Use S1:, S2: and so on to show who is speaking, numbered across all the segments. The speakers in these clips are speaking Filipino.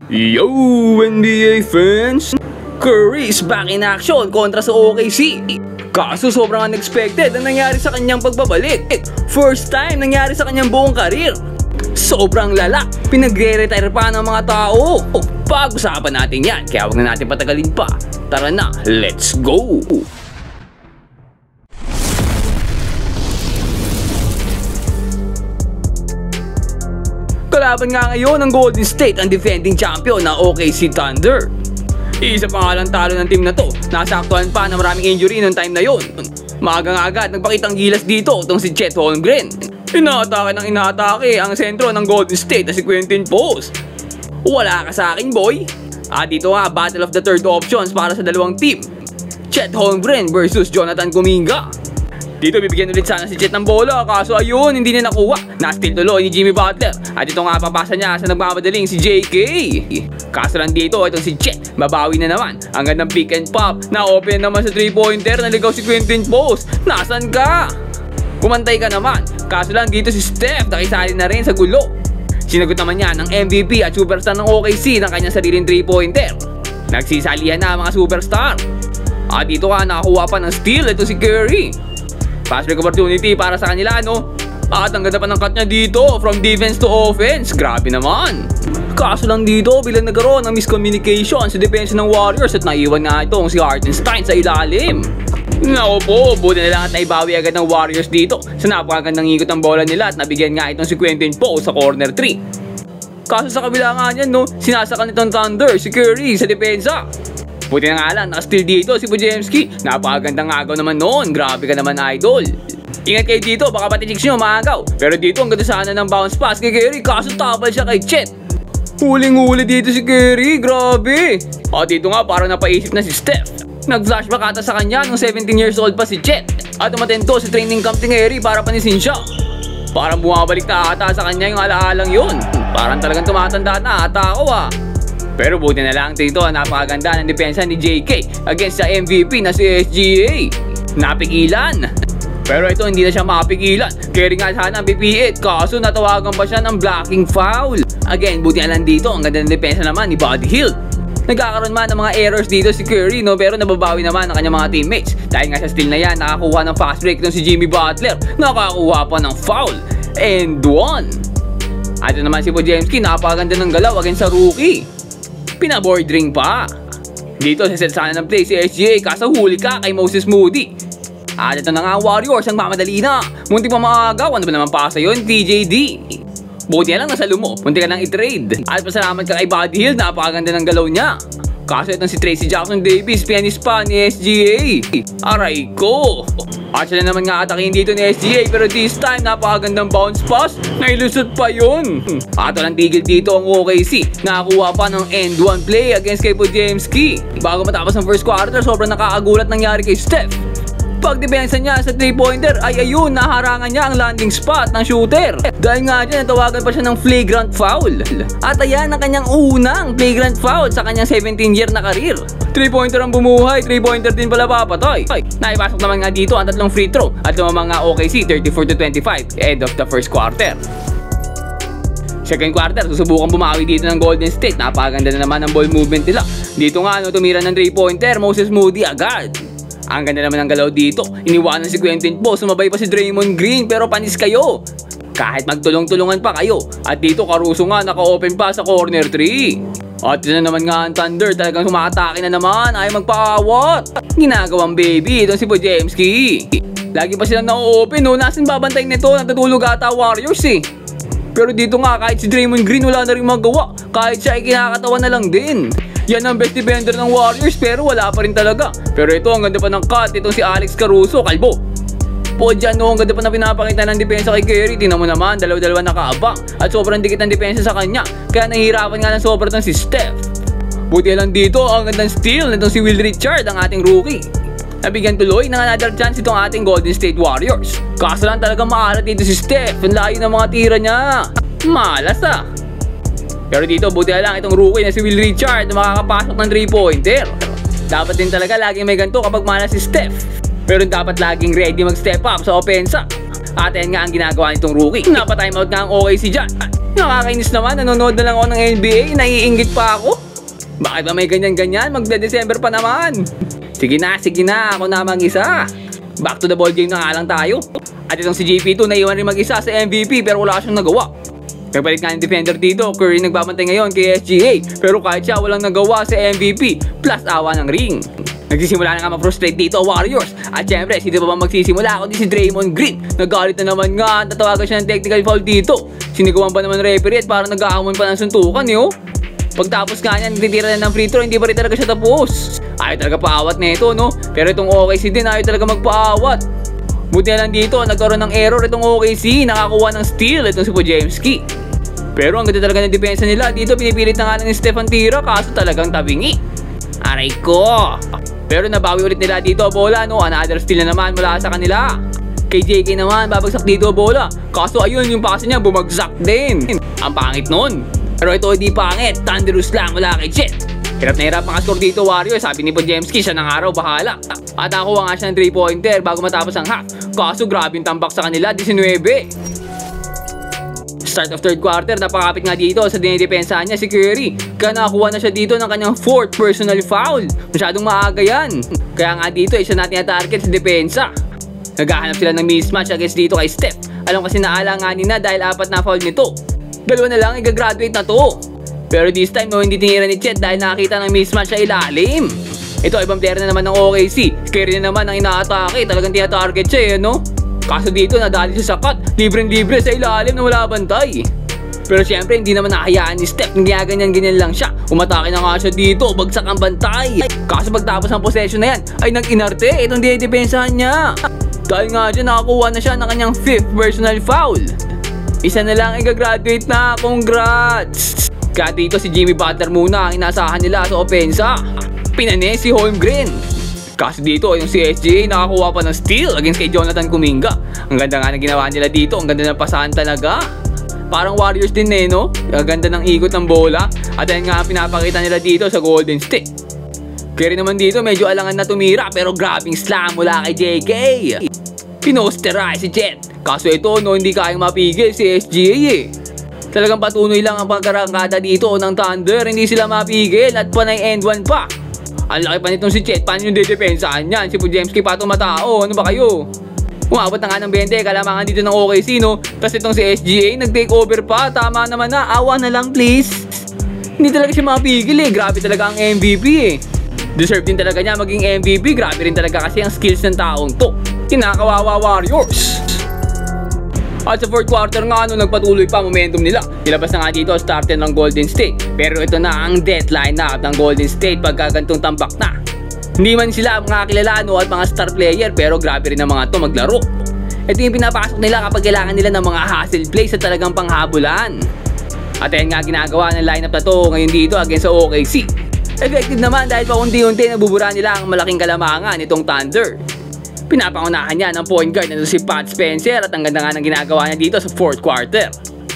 S1: Yo, NBA fans! Curry is back in action kontra sa OKC. Kaso sobrang unexpected ang nangyari sa kanyang pagbabalik. First time nangyari sa kanyang buong karir. Sobrang lala, pinagre-retire pa ng mga tao. Pag-usapan natin yan, kaya huwag na natin patagalin pa. Tara na, let's go! Kalaban nga ngayon ng Golden State ang defending champion na OKC Thunder. Isa pa nga lang talo ng team na to, nasaktuhan pa na maraming injury noong time na yon. Maagang agad nagpakitang gilas dito itong si Chet Holmgren. Inaatake ng inaatake ang sentro ng Golden State na si Quentin Post. Wala ka sa akin, boy. At dito nga, battle of the third options para sa dalawang team. Chet Holmgren versus Jonathan Kuminga. Dito bibigyan ulit sana si Chet ng bola, kaso ayun, hindi niya nakuha. Na-steal tuloy ni Jimmy Butler. At ito nga papasa niya sa nagmamadaling si JK. Kaso lang dito, itong si Chet, babawi na naman. Ang gandang pick and pop, na-open naman sa 3-pointer, naligaw si Quentin Post. Nasaan ka? Kumantay ka naman. Kaso lang dito si Steph, nakisali na rin sa gulo. Sinagot naman niya ng MVP at superstar ng OKC ng kanyang sariling 3-pointer. Nagsisalihan na mga superstar. At dito ka, nakakuha pa ng steal, ito si Curry. Fast break opportunity para sa kanila, no? At ang ganda pa ng cut niya dito, from defense to offense. Grabe naman. Kaso lang dito, bilang nagkaroon ng miscommunication sa depensa ng Warriors at naiwan nga itong si Hartenstein sa ilalim. Naku po, buti na lang at naibawi agad ng Warriors dito sa napakagandang ikot ng bola nila at nabigyan nga itong si Quentin Post sa corner 3. Kaso sa kabila nga niyan, no, sinasakal nitong Thunder si Curry sa depensa. Buti na nga lang, nakasteal dito si Podziemski. Napakagandang agaw naman noon. Grabe ka naman, idol. Ingat kayo dito, baka pati chicks nyo maagaw. Pero dito, ang ganda sana ng bounce pass kay Curry. Kaso tapal siya kay Chet. Huling-huli dito si Curry, grabe. At dito nga, parang napaisip na si Steph. Nag-flashback ata sa kanya nung 17 years old pa si Chet. At umatento sa training camp ni Curry para panisin siya. Parang bumabalik na ata sa kanya yung alaalang yun. Parang talagang tumatanda na ata ako ah. Pero buti na lang dito, napakaganda ng depensa ni JK against sa MVP na si SGA. Napigilan. Pero ito hindi na siya mapigilan. Carry nga sana ang pipiit, kaso natawagan pa siya ng blocking foul. Again, buti na lang dito, ang ganda ng depensa naman ni Buddy Hield. Nagkakaroon man ng mga errors dito si Curry, no, pero nababawi naman ang kanyang mga teammates. Dahil nga sa steal na yan, nakakuha ng fast break itong si Jimmy Butler. Nakakuha pa ng foul. And one. At ito naman si Podziemski, napakaganda ng galaw against sa rookie. Pinaboard ring pa. Dito sa set sana ng play si SGA, kaso huli ka kay Moses Moody. At ito na nga Warriors, ang mamadali na. Muntik pa maagaw, ano ba naman pasa yun, TJD. Buti na lang nasa lumo, muntik ka lang i-trade. At pasalamat ka kay Buddy Hield, napakaganda ng galaw niya. Kaso itong si Tracy Jackson Davis, pianis pa ni SGA. Aray ko. At sila naman nga atakin dito ni SGA, pero this time napakagandang bounce pass, nailusot pa yun. At walang tigil dito ang OKC, nakakuha pa ng end one play against kay Podziemski. Bago matapos ng first quarter, sobrang nakakagulat nangyari kay Steph. Pagdepensa niya sa 3-pointer ay ayun, naharangan niya ang landing spot ng shooter. Dahil nga dyan, natawagan pa siya ng flagrant foul. At ayan ang kanyang unang flagrant foul sa kanyang 17-year na karir. 3-pointer ang bumuhay, 3-pointer din pala papatoy. Naipasok naman nga dito ang tatlong free throw at lumamang nga OKC 34-25 end of the first quarter. Second quarter, susubukan bumawi dito ng Golden State. Napakaganda na naman ang ball movement nila. Dito nga, tumira ng 3-pointer, Moses Moody agad. Ang ganda naman ng galaw dito. Iniwanan si Quentin Post, sumabay pa si Draymond Green, pero panis kayo. Kahit magtulong-tulungan pa kayo. At dito Caruso nga, naka-open pa sa corner 3. At yun na naman nga ang Thunder, talagang sumakatake na naman, ay magpaawat. Ginagawang baby, itong si Podziemski. Lagi pa silang na-open, no? Nasaan babantayin nito? Natutulog ata Warriors eh. Pero dito nga, kahit si Draymond Green wala na rin magawa. Kahit siya ay kinakatawan na lang din. Yan ang best defender ng Warriors, pero wala pa rin talaga. Pero ito, ang ganda pa ng cut, itong si Alex Caruso, kalbo. Dyan, no, ang ganda pa na pinapakita ng depensa kay Curry. Tingnan mo naman, dalawa-dalawa nakaabang. At sobrang dikit ng depensa sa kanya. Kaya nahihirapan nga ng sobrang si Steph. Buti lang dito, ang gandang steal nitong si Will Richard, ang ating rookie. Nabigyan tuloy ng another chance itong ating Golden State Warriors. Kaso lang talagang maalat dito si Steph. Ang layo ng mga tira niya. Malas ah. Pero dito, buti na lang itong rookie na si Will Richard na makakapasok ng 3-pointer. Dapat din talaga laging may ganito kapag malas si Steph. Pero dapat laging ready mag-step up sa opensa. At yan nga ang ginagawa nitong rookie. Napa-timeout nga ang OKC dyan. Nakakainis naman, nanonood na lang ako ng NBA, naiinggit pa ako. Bakit ba may ganyan-ganyan? Magde-December pa naman. Sige na, ako na mag-isa. Back to the ball game na nga lang tayo. At itong si JP2 naiwan rin mag-isa sa MVP pero wala siyang nagawa. Nagpalit nga ng defender dito, Curry nagbabantay ngayon kay SGA. Pero kahit siya walang nagawa sa MVP, plus awa ng ring. Nagsisimula na nga ma-frustrate dito Warriors. At syempre, sino pa ba magsisimula? Kundi si Draymond Green. Nagalit na naman nga, tatawagan siya ng technical foul dito. Sinigawan pa naman referee at parang nag-aamon pa ng suntukan Pagtapos nga niya, nagtitira na ng free throw, hindi pa rin talaga siya tapos. Ayaw talaga paawat na ito, no? Pero itong OKC din, ayaw talaga magpaawat. Buti na lang dito, nagkaroon ng error itong OKC, nakakuha ng steal itong si Podziemski. Pero ang ganda talaga ng depensa nila, dito pinipilit na nga lang ni Stefan Tira, kaso talagang tabingi. Aray ko! Pero nabawi ulit nila dito, bola, no? Another steal na naman mula sa kanila. Kay JK naman, babagsak dito, bola. Kaso ayun, yung pasa niya, bumagsak din. Ang pangit nun. Pero ito hindi pangit, thunderous lang mula kay Jet. Hirap na hirap ang score dito Warriors, sabi ni Podziemski, siya ng araw, bahala. At nakuha nga siya ng 3-pointer bago matapos ang half. Kaso grabe yung tambak sa kanila, 19. Start of third quarter, napakapit nga dito sa dinidepensahan niya si Curry. Kaya nakakuha na siya dito ng kanyang 4th personal foul. Masyadong maaga yan. Kaya nga dito, isa natin na target sa depensa. Naghahanap sila ng mismatch against dito kay Steph. Alam kasi naalanganin na dahil 4 na foul nito. Dalawa na lang, i-graduate na to. Pero this time, hindi tinira ni Chet dahil nakakita ng mismatch sa ilalim. Ito, ibang player na naman ng OKC. Curry na naman ang inaatake. Talagang tina-target siya, Kaso dito, nadali siya sa cut. Libreng-libre sa ilalim na wala bantay. Pero syempre, hindi naman nakahayaan ni Steph. Hindi ganyan-ganyan lang siya. Umatake na nga siya dito, bagsak ang bantay. Kaso pagtapos ng possession na yan, ay nag-inarte. Itong dinedepensahan niya. Dahil nga dyan, nakakuha na siya ng kanyang 5th personal foul. Isa na lang, i-graduate na. Congrats! Kaya dito si Jimmy Butler muna ang inasahan nila sa opensa. Pinane si Holmgren. Kaso dito, yung si SGA nakakuha pa ng steal against kay Jonathan Kuminga. Ang ganda nga na ginawa nila dito. Ang ganda ng pasahan talaga. Parang Warriors din no? Ang ganda ng ikot ng bola. At yan nga pinapakita nila dito sa Golden State. Kaya naman dito, medyo alangan na tumira. Pero grabing slam mula kay JK. Pinosterize si Jet. Kaso ito, hindi kayang mapigil si SGA Talagang patuloy lang ang pagkarangkada dito ng Thunder. Hindi sila mapigil at panay end 1 pa. Ang laki pa nitong si Chet. Paano yung dedepensahan yan? Si Podziemski pa tumatao. Ano ba kayo? Umabot na nga ng 20. Kalamangan dito ng OKC, Tapos itong si SGA nag-take over pa. Tama naman na. Awa na lang, please. Hindi talaga siya mapigil Grabe talaga ang MVP Deserve din talaga niya maging MVP. Grabe rin talaga kasi ang skills ng taong to. Kinakawawa Warriors. At sa 4th quarter nga nagpatuloy pa momentum nila. Nilabas na nga dito starter ng Golden State. Pero ito na ang deadline na ng Golden State pagka gantong tambak na. Hindi man sila mga kilala at mga star player pero grabe rin ang mga to maglaro. Ito yung pinapasok nila kapag kailangan nila ng mga hustle plays sa talagang panghabulan. At ayan nga ginagawa ng lineup na to ngayon dito against sa OKC. Effective naman dahil pa unti-unti nabubura nila ang malaking kalamangan nitong Thunder. Pinapangunahan niya ng point guard na si Pat Spencer at ang ganda nga ng ginagawa niya dito sa 4th quarter.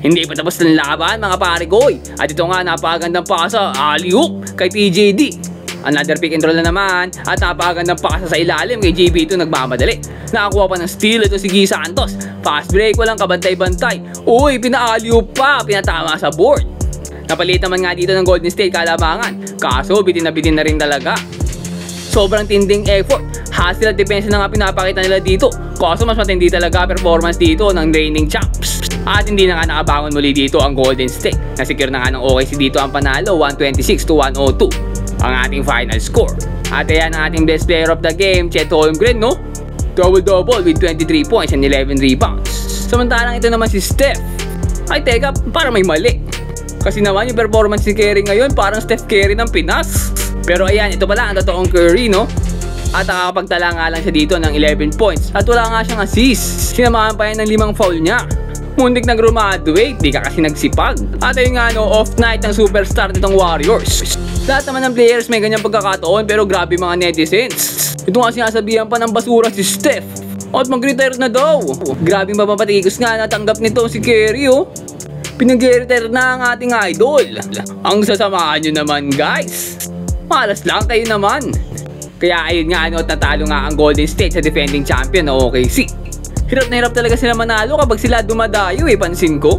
S1: Hindi pa tapos ng laban mga pare ko At ito nga napakagandang pasa, alley-oop kay PJD. Another pick and roll na naman at napakagandang pasa sa ilalim kay JB2 nagmamadali. Nakakuha pa ng steal ito si Guy Santos. Fast break, walang kabantay-bantay. Uy, pina-alley-oop pa, pinatama sa board. Napalit naman nga dito ng Golden State kalamangan. Kaso bitin na rin talaga. Sobrang tinding effort. Hustle at depensa na nga pinapakita nila dito. Kaso mas matindi talaga performance dito ng reigning champs. At hindi na nga nakabangon muli dito ang Golden State. Nasecure na nga ng OKC dito ang panalo 126-102 ang ating final score. At ayan ang ating best player of the game, Chet Holmgren Double-double with 23 points and 11 rebounds. Samantalang ito naman si Steph. Ay teka, parang may mali. Kasi naman yung performance ni Curry ngayon parang Steph Curry ng Pinas. Pero ayan, ito pala ang totoong Curry At nakakapagtala nga lang siya dito ng 11 points. At wala nga siyang assist. Sinamahan pa yan ng 5 foul niya. Muntik na graduate, di ka kasi nagsipag. At ayun nga off night ng superstar nitong Warriors. Lahat naman ng players may ganyang pagkakataon pero grabe mga netizens. Ito nga sinasabihan pa ng basura si Steph. At mag-retire na daw. Grabing papapatikos nga natanggap nito si Curry Pinag-retire na ang ating idol. Ang sasamaan nyo naman guys. Malas lang kayo naman. Kaya ayun nga at natalo nga ang Golden State sa defending champion na OKC. Hirap na hirap talaga sila manalo kapag sila dumadayo pansin ko.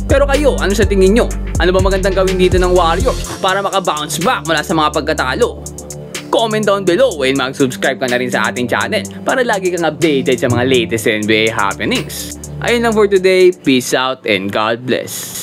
S1: Pero kayo, ano sa tingin nyo? Ano ba magandang gawin dito ng Warriors para makabounce back mula sa mga pagkatalo? Comment down below and mag-subscribe ka na rin sa ating channel para lagi kang updated sa mga latest NBA happenings. Ayun lang for today. Peace out and God bless.